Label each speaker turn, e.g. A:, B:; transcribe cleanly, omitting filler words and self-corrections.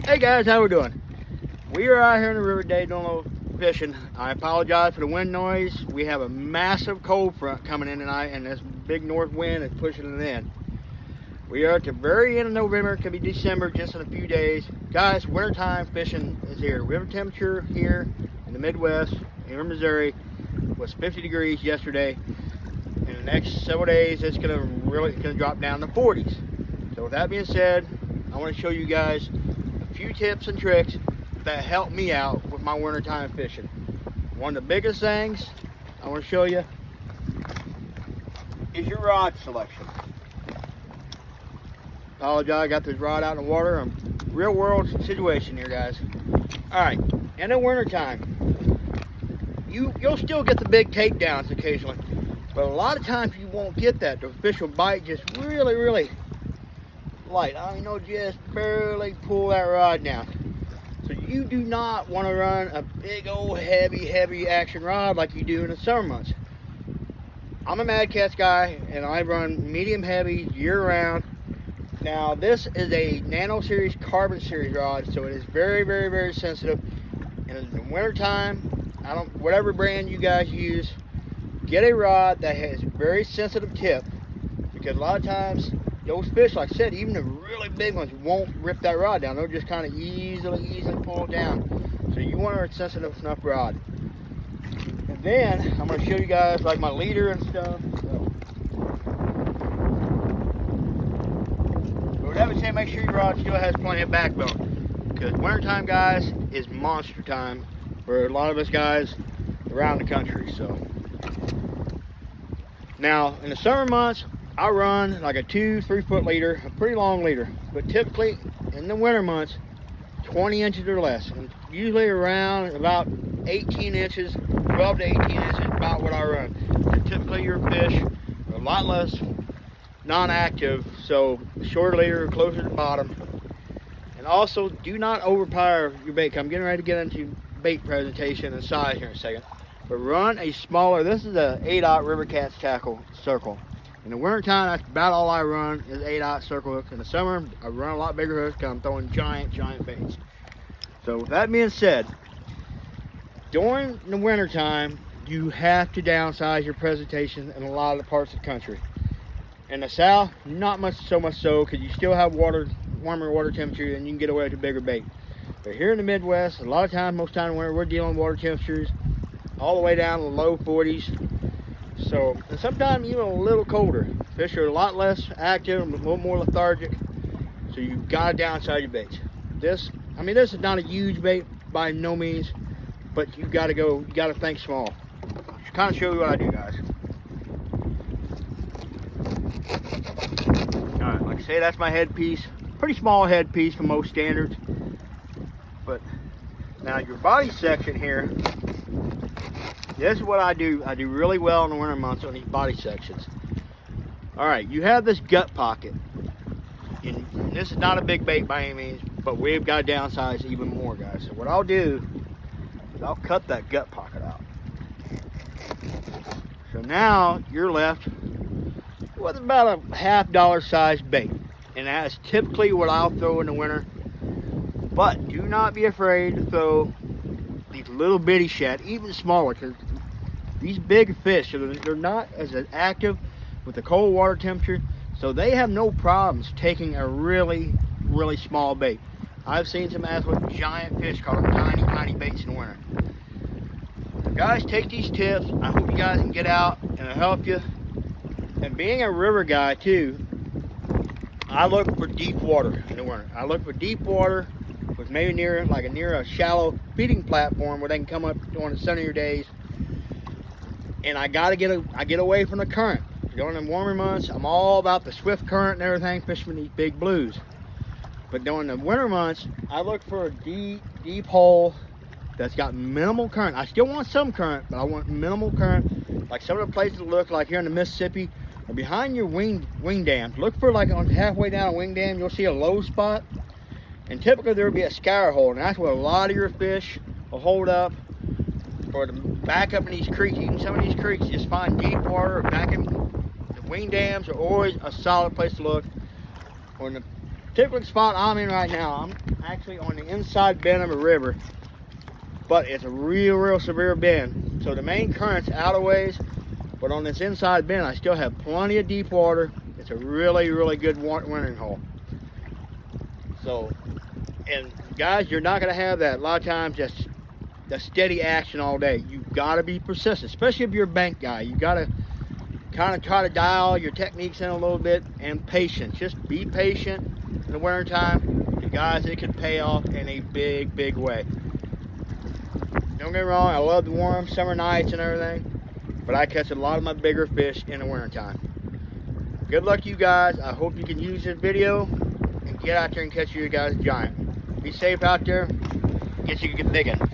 A: Hey guys, how we doing? We are out here in the river today doing a little fishing. I apologize for the wind noise. We have a massive cold front coming in tonight, and this big north wind is pushing it in. We are at the very end of November. It could be December, just in a few days. Guys, wintertime fishing is here. River temperature here in the Midwest, here in Missouri, was 50 degrees yesterday. In the next several days, it's gonna drop down to 40s. So with that being said, I want to show you guys a few tips and tricks that help me out with my wintertime fishing. One of the biggest things I want to show you is your rod selection. Apologize, I got this rod out in the water. Real world situation here, guys. All right, in the wintertime, you'll still get the big takedowns occasionally, but a lot of times you won't get that. The fish will bite just really light. I mean, just barely pull that rod down. So you do not want to run a big old heavy action rod like you do in the summer months. I'm a Mad Cats guy, and I run medium heavy year round. Now this is a Nano Series Carbon Series rod, so it is very sensitive. And in the winter time, whatever brand you guys use, get a rod that has very sensitive tip, because a lot of times those fish, like I said, even the really big ones won't rip that rod down. They'll just kind of easily pull it down. So you want a sensitive enough rod. And then I'm going to show you guys like my leader and stuff. I would say make sure your rod still has plenty of backbone, because wintertime, guys, is monster time for a lot of us guys around the country. So now in the summer months, I run like a 2-3 foot leader, a pretty long leader, but typically in the winter months, 20 inches or less, and usually around about 18 inches, 12 to 18 inches, about what I run. And typically your fish are a lot less non-active, so shorter leader, closer to the bottom. And also, do not overpower your bait. I'm getting ready to get into bait presentation and size here in a second, but run a smaller. This is a 8/0 River Cats tackle circle. In the winter time, that's about all I run is 8/0 circle hooks. In the summer, I run a lot bigger hooks because I'm throwing giant baits. So with that being said, during the winter time, you have to downsize your presentation in a lot of the parts of the country. In the south, not so much so, because you still have warmer water temperature, and you can get away with a bigger bait. But here in the Midwest, a lot of times, most time in winter, we're dealing with water temperatures all the way down to the low 40s. So, and sometimes even a little colder. Fish are a lot less active, a little more lethargic. So you've got to downsize your baits. This is not a huge bait by no means, but you got to think small. Just kind of show you what I do, guys. Alright, like I say, that's my headpiece. Pretty small headpiece for most standards. But now your body section here, this is what I do. I do really well in the winter months on these body sections. Alright, you have this gut pocket. And this is not a big bait by any means, but we've got to downsize even more, guys. So what I'll do is I'll cut that gut pocket out. So now you're left with about a $1/2 size bait, and that's typically what I'll throw in the winter. But do not be afraid to throw these little bitty shad, even smaller, because these big fish, they're not as active with the cold water temperature, so they have no problems taking a really small bait. I've seen some ass with giant fish caught on tiny baits in the winter. So guys, take these tips. I hope you guys can get out and it'll help you. And being a river guy too, I look for deep water in the winter. I look for deep water with maybe near a shallow feeding platform where they can come up during the sunnier days. And I get away from the current. During the warmer months, I'm all about the swift current and everything, fishing these big blues. But during the winter months, I look for a deep hole that's got minimal current. I still want some current, but I want minimal current. Like some of the places look like here in the Mississippi, or behind your wing dams. Look for like on halfway down a wing dam, you'll see a low spot. And typically there will be a scour hole, and that's where a lot of your fish will hold up. Or to back up in these creeks, even some of these creeks, just find deep water, or back in the wing dams are always a solid place to look. Or in the particular spot I'm in right now, I'm actually on the inside bend of a river, but it's a real severe bend. So the main current's out of ways, but on this inside bend, I still have plenty of deep water. It's a really good wintering hole. So, and guys, you're not gonna have that a lot of times, just the steady action all day. You've got to be persistent, especially if you're a bank guy. You got to kind of try to dial your techniques in a little bit, and patience. Just be patient in the winter time. And guys, it can pay off in a big way. Don't get me wrong, I love the warm summer nights and everything, but I catch a lot of my bigger fish in the winter time. Good luck to you guys. I hope you can use this video and get out there and catch you guys giant. Be safe out there. Get you a big one.